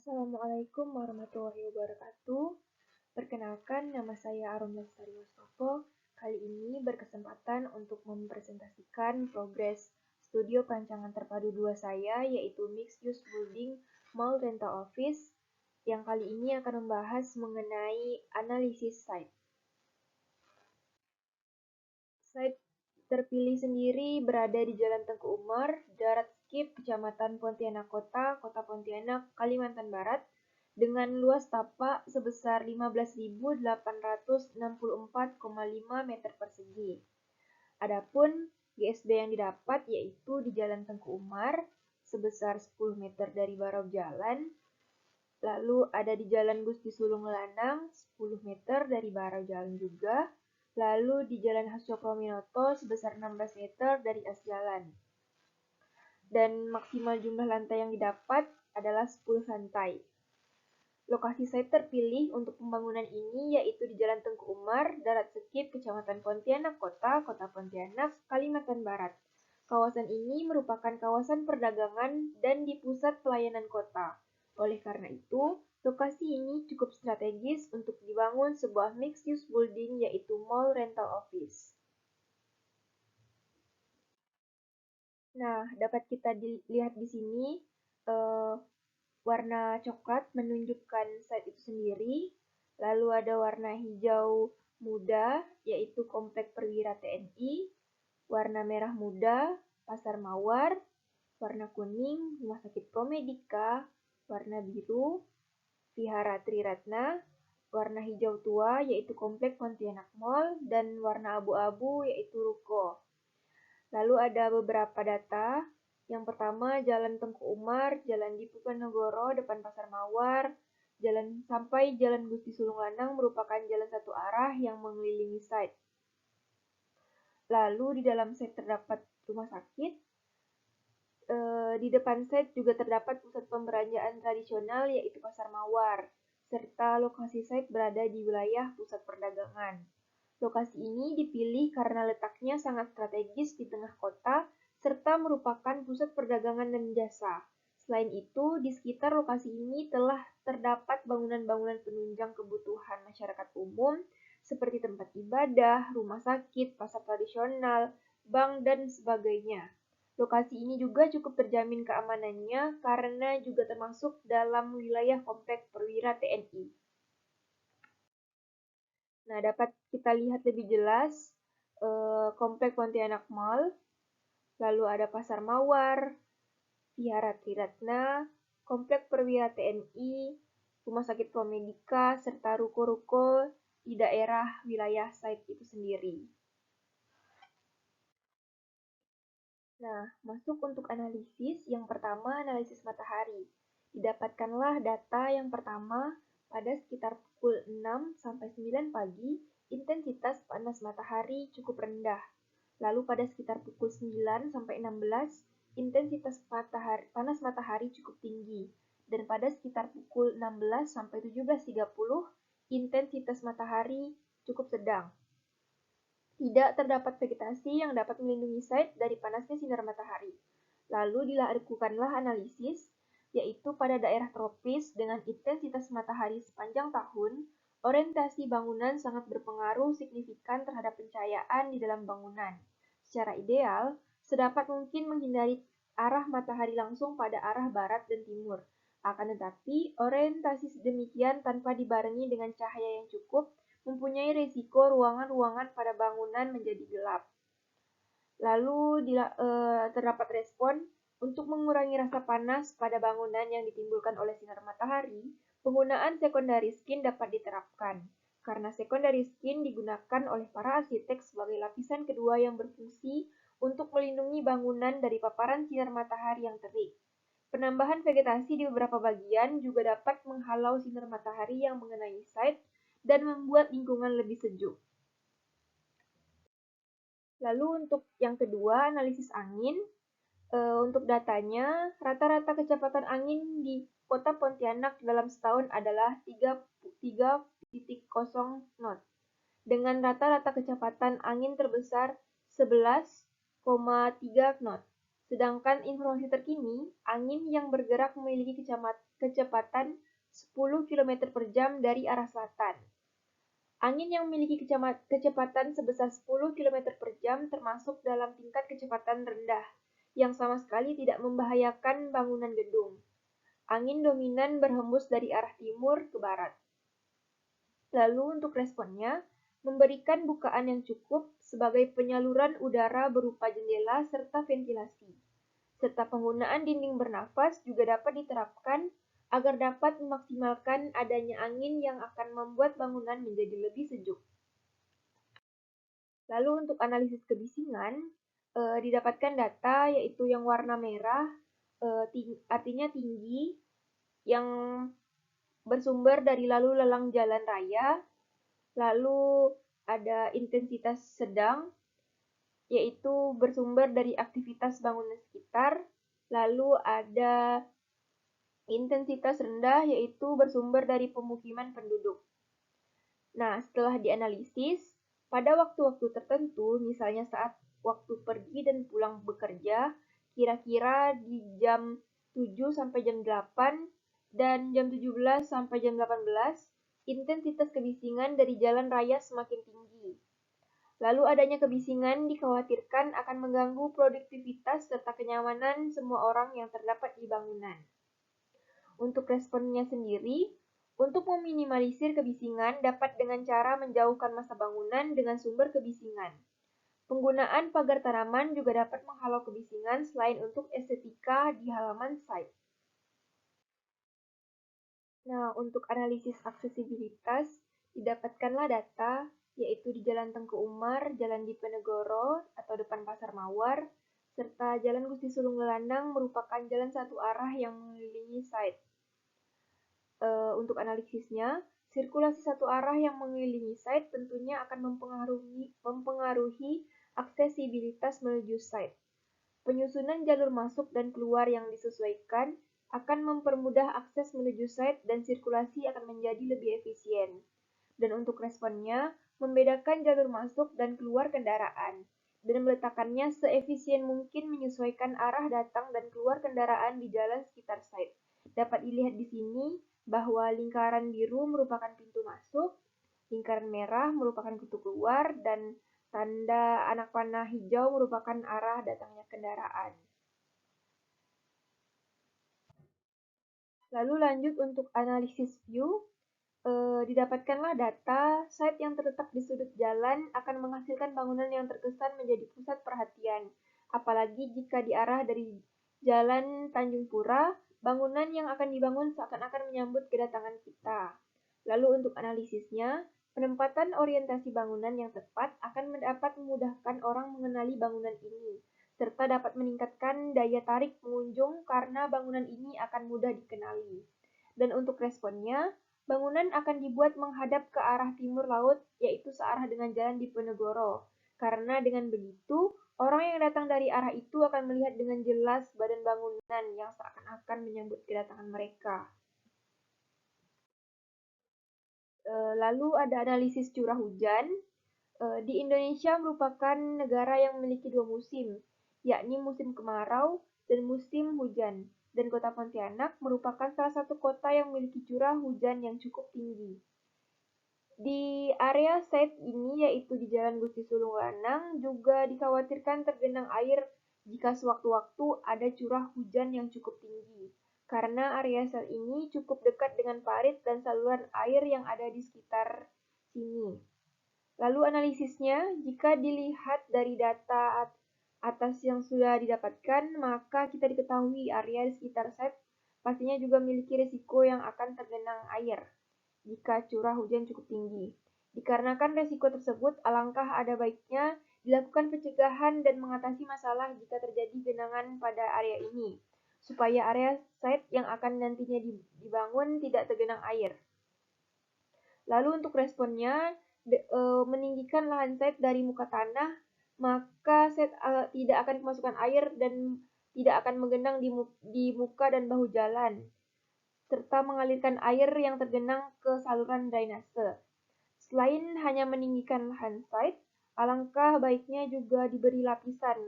Assalamualaikum warahmatullahi wabarakatuh. Perkenalkan, nama saya Arum Lestari Mustopo. Kali ini berkesempatan untuk mempresentasikan progres studio perancangan terpadu 2 saya, yaitu Mixed Use Building Mall Rental Office, yang kali ini akan membahas mengenai analisis site. Site terpilih sendiri berada di Jalan Tengku Umar, Darat Skip, Kecamatan Pontianak Kota, Kota Pontianak, Kalimantan Barat, dengan luas tapak sebesar 15.864,5 meter persegi. Adapun GSB yang didapat yaitu di Jalan Tengku Umar sebesar 10 meter dari barau jalan, lalu ada di Jalan Gusti Sulung Lanang 10 meter dari barau jalan juga, lalu di Jalan Hasyoprominoto sebesar 16 meter dari as jalan. Dan maksimal jumlah lantai yang didapat adalah 10 lantai. Lokasi site terpilih untuk pembangunan ini yaitu di Jalan Tengku Umar, Darat Skip, Kecamatan Pontianak Kota, Kota Pontianak, Kalimantan Barat. Kawasan ini merupakan kawasan perdagangan dan di pusat pelayanan kota. Oleh karena itu, lokasi ini cukup strategis untuk dibangun sebuah mixed-use building yaitu mall rental office. Nah, dapat kita lihat di sini warna coklat menunjukkan site itu sendiri, lalu ada warna hijau muda yaitu Komplek Perwira TNI, warna merah muda Pasar Mawar, warna kuning Rumah Sakit Promedika, warna biru Vihara Triratna, warna hijau tua yaitu Komplek Pontianak Mall, dan warna abu-abu yaitu Ruko. Lalu ada beberapa data. Yang pertama, Jalan Tengku Umar, Jalan Diponegoro depan Pasar Mawar, sampai Jalan Gusti Sulung Lanang merupakan jalan satu arah yang mengelilingi site. Lalu di dalam site terdapat rumah sakit. Di depan site juga terdapat pusat pembelanjaan tradisional yaitu Pasar Mawar, serta lokasi site berada di wilayah pusat perdagangan. Lokasi ini dipilih karena letaknya sangat strategis di tengah kota, serta merupakan pusat perdagangan dan jasa. Selain itu, di sekitar lokasi ini telah terdapat bangunan-bangunan penunjang kebutuhan masyarakat umum, seperti tempat ibadah, rumah sakit, pasar tradisional, bank, dan sebagainya. Lokasi ini juga cukup terjamin keamanannya karena juga termasuk dalam wilayah Komplek Perwira TNI. Nah, dapat kita lihat lebih jelas Komplek Pontianak Mall, lalu ada Pasar Mawar, Vihara Triratna, Komplek Perwira TNI, Rumah Sakit Promedika, serta ruko-ruko di daerah wilayah site itu sendiri. Nah, masuk untuk analisis. Yang pertama, analisis matahari. Didapatkanlah data yang pertama pada sekitar pukul 6 sampai 9 pagi, intensitas panas matahari cukup rendah. Lalu pada sekitar pukul 9 sampai 16, intensitas panas matahari cukup tinggi. Dan pada sekitar pukul 16 sampai 17.30, intensitas matahari cukup sedang. Tidak terdapat vegetasi yang dapat melindungi site dari panasnya sinar matahari. Lalu dilakukanlah analisis, yaitu pada daerah tropis dengan intensitas matahari sepanjang tahun, orientasi bangunan sangat berpengaruh signifikan terhadap pencahayaan di dalam bangunan. Secara ideal, sedapat mungkin menghindari arah matahari langsung pada arah barat dan timur. Akan tetapi, orientasi sedemikian tanpa dibarengi dengan cahaya yang cukup mempunyai risiko ruangan-ruangan pada bangunan menjadi gelap. Lalu terdapat respon untuk mengurangi rasa panas pada bangunan yang ditimbulkan oleh sinar matahari, penggunaan secondary skin dapat diterapkan. Karena secondary skin digunakan oleh para arsitek sebagai lapisan kedua yang berfungsi untuk melindungi bangunan dari paparan sinar matahari yang terik. Penambahan vegetasi di beberapa bagian juga dapat menghalau sinar matahari yang mengenai site dan membuat lingkungan lebih sejuk. Lalu untuk yang kedua, analisis angin. Untuk datanya, rata-rata kecepatan angin di Kota Pontianak dalam setahun adalah 3,0 knot, dengan rata-rata kecepatan angin terbesar 11,3 knot. Sedangkan informasi terkini, angin yang bergerak memiliki kecepatan 10 km per jam dari arah selatan. Angin yang memiliki kecepatan sebesar 10 km per jam termasuk dalam tingkat kecepatan rendah, yang sama sekali tidak membahayakan bangunan gedung. Angin dominan berhembus dari arah timur ke barat. Lalu untuk responnya, memberikan bukaan yang cukup sebagai penyaluran udara berupa jendela serta ventilasi, serta penggunaan dinding bernafas juga dapat diterapkan agar dapat memaksimalkan adanya angin yang akan membuat bangunan menjadi lebih sejuk. Lalu untuk analisis kebisingan, didapatkan data yaitu yang warna merah, artinya tinggi, yang bersumber dari lalu lalang jalan raya. Lalu ada intensitas sedang, yaitu bersumber dari aktivitas bangunan sekitar. Lalu ada intensitas rendah, yaitu bersumber dari pemukiman penduduk. Nah, setelah dianalisis, pada waktu-waktu tertentu, misalnya saat waktu pergi dan pulang bekerja, kira-kira di jam 7 sampai jam 8 dan jam 17 sampai jam 18, intensitas kebisingan dari jalan raya semakin tinggi. Lalu adanya kebisingan dikhawatirkan akan mengganggu produktivitas serta kenyamanan semua orang yang terdapat di bangunan. Untuk responnya sendiri, untuk meminimalisir kebisingan dapat dengan cara menjauhkan masa bangunan dengan sumber kebisingan. Penggunaan pagar tanaman juga dapat menghalau kebisingan selain untuk estetika di halaman site. Nah, untuk analisis aksesibilitas, didapatkanlah data, yaitu di Jalan Tengku Umar, Jalan Diponegoro atau depan Pasar Mawar, serta Jalan Gusti Sulung Lelandang merupakan jalan satu arah yang mengelilingi site. Untuk analisisnya, sirkulasi satu arah yang mengelilingi site tentunya akan mempengaruhi aksesibilitas menuju site. Penyusunan jalur masuk dan keluar yang disesuaikan akan mempermudah akses menuju site dan sirkulasi akan menjadi lebih efisien. Dan untuk responnya, membedakan jalur masuk dan keluar kendaraan, dan meletakkannya seefisien mungkin menyesuaikan arah datang dan keluar kendaraan di jalan sekitar site. Dapat dilihat di sini bahwa lingkaran biru merupakan pintu masuk, lingkaran merah merupakan pintu keluar, dan tanda anak panah hijau merupakan arah datangnya kendaraan. Lalu lanjut untuk analisis view, didapatkanlah data site yang terletak di sudut jalan akan menghasilkan bangunan yang terkesan menjadi pusat perhatian. Apalagi jika diarah dari Jalan Tanjung Pura, bangunan yang akan dibangun seakan-akan menyambut kedatangan kita. Lalu untuk analisisnya, penempatan orientasi bangunan yang tepat akan dapat memudahkan orang mengenali bangunan ini, serta dapat meningkatkan daya tarik pengunjung karena bangunan ini akan mudah dikenali. Dan untuk responnya, bangunan akan dibuat menghadap ke arah timur laut, yaitu searah dengan Jalan Diponegoro. Karena dengan begitu, orang yang datang dari arah itu akan melihat dengan jelas badan bangunan yang seakan-akan menyambut kedatangan mereka. Lalu ada analisis curah hujan. Di Indonesia merupakan negara yang memiliki dua musim, yakni musim kemarau dan musim hujan. Dan kota Pontianak merupakan salah satu kota yang memiliki curah hujan yang cukup tinggi. Di area site ini, yaitu di Jalan Gusti Sulung Lanang, juga dikhawatirkan tergenang air jika sewaktu-waktu ada curah hujan yang cukup tinggi, karena area site ini cukup dekat dengan parit dan saluran air yang ada di sekitar sini. Lalu analisisnya, jika dilihat dari data atas yang sudah didapatkan, maka kita diketahui area di sekitar site pastinya juga memiliki risiko yang akan tergenang air jika curah hujan cukup tinggi. Dikarenakan risiko tersebut, alangkah ada baiknya dilakukan pencegahan dan mengatasi masalah jika terjadi genangan pada area ini, supaya area site yang akan nantinya dibangun tidak tergenang air. Lalu untuk responnya, meninggikan lahan site dari muka tanah, maka site tidak akan kemasukan air dan tidak akan menggenang di muka dan bahu jalan, serta mengalirkan air yang tergenang ke saluran drainase. Selain hanya meninggikan lahan site, alangkah baiknya juga diberi lapisan,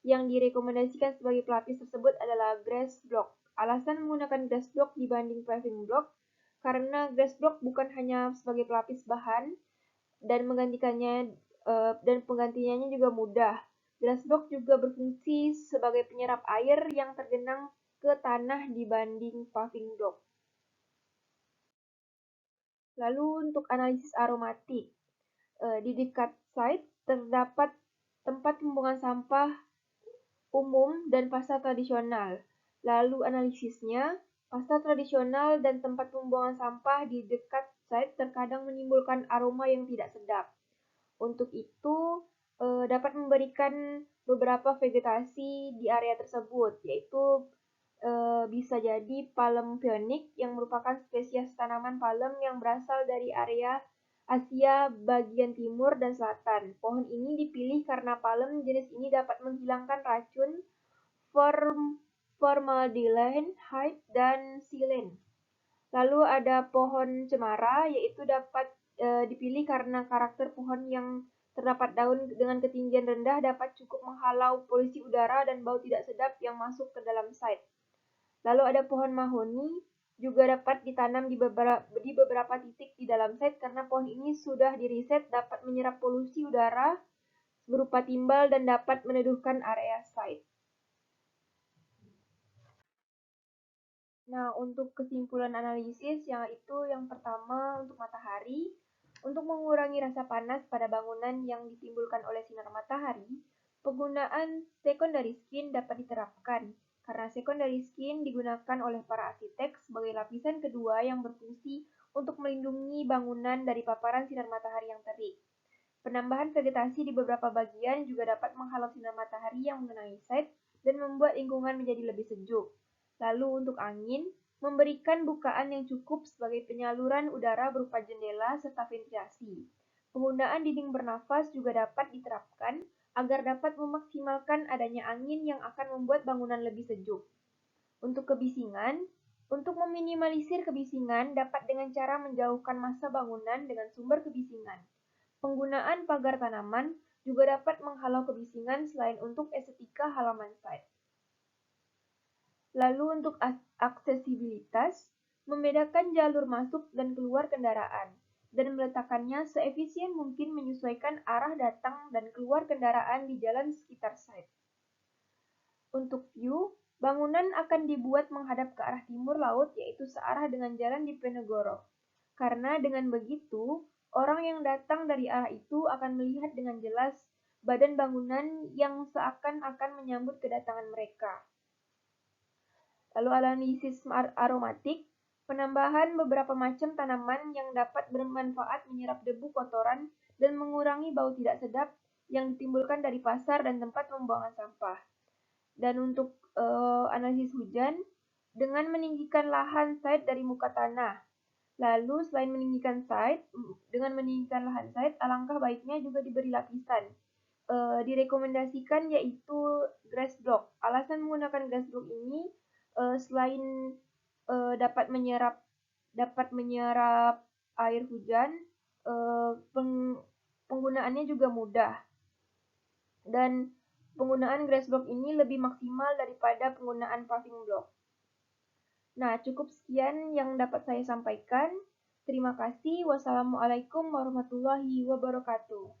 Yang direkomendasikan sebagai pelapis tersebut adalah grass block. Alasan menggunakan grass block dibanding paving block karena grass block bukan hanya sebagai pelapis bahan dan penggantinya juga mudah. Grass block juga berfungsi sebagai penyerap air yang tergenang ke tanah dibanding paving block. Lalu untuk analisis aromatik, di dekat site terdapat tempat pembuangan sampah umum dan pasar tradisional. Lalu analisisnya, pasar tradisional dan tempat pembuangan sampah di dekat site terkadang menimbulkan aroma yang tidak sedap. Untuk itu, dapat memberikan beberapa vegetasi di area tersebut, yaitu bisa jadi palem pionik yang merupakan spesies tanaman palem yang berasal dari area Asia bagian timur dan selatan. Pohon ini dipilih karena palem jenis ini dapat menghilangkan racun formaldehyde dan silen. Lalu ada pohon cemara, yaitu dapat dipilih karena karakter pohon yang terdapat daun dengan ketinggian rendah dapat cukup menghalau polusi udara dan bau tidak sedap yang masuk ke dalam site. Lalu ada pohon mahoni, juga dapat ditanam di beberapa titik di dalam site karena pohon ini sudah diriset dapat menyerap polusi udara berupa timbal dan dapat meneduhkan area site. Nah, untuk kesimpulan analisis yang pertama untuk matahari, untuk mengurangi rasa panas pada bangunan yang ditimbulkan oleh sinar matahari, penggunaan secondary skin dapat diterapkan karena secondary skin digunakan oleh para arsitek sebagai lapisan kedua yang berfungsi untuk melindungi bangunan dari paparan sinar matahari yang terik. Penambahan vegetasi di beberapa bagian juga dapat menghalau sinar matahari yang mengenai site dan membuat lingkungan menjadi lebih sejuk. Lalu untuk angin, memberikan bukaan yang cukup sebagai penyaluran udara berupa jendela serta ventilasi. Penggunaan dinding bernafas juga dapat diterapkan agar dapat memaksimalkan adanya angin yang akan membuat bangunan lebih sejuk. Untuk kebisingan, untuk meminimalisir kebisingan dapat dengan cara menjauhkan massa bangunan dengan sumber kebisingan. Penggunaan pagar tanaman juga dapat menghalau kebisingan selain untuk estetika halaman site. Lalu untuk aksesibilitas, membedakan jalur masuk dan keluar kendaraan, dan meletakkannya seefisien mungkin menyesuaikan arah datang dan keluar kendaraan di jalan sekitar site. Untuk view, bangunan akan dibuat menghadap ke arah timur laut yaitu searah dengan jalan Diponegoro. Karena dengan begitu, orang yang datang dari arah itu akan melihat dengan jelas badan bangunan yang seakan-akan menyambut kedatangan mereka. Lalu analisis aromatik, penambahan beberapa macam tanaman yang dapat bermanfaat menyerap debu kotoran dan mengurangi bau tidak sedap yang ditimbulkan dari pasar dan tempat pembuangan sampah. Dan untuk analisis hujan, dengan meninggikan lahan site dari muka tanah. Lalu selain dengan meninggikan lahan site, alangkah baiknya juga diberi lapisan. Direkomendasikan yaitu grass block. Alasan menggunakan grass block ini selain dapat menyerap air hujan, penggunaannya juga mudah. Dan penggunaan grass block ini lebih maksimal daripada penggunaan paving block. Nah, cukup sekian yang dapat saya sampaikan. Terima kasih. Wassalamualaikum warahmatullahi wabarakatuh.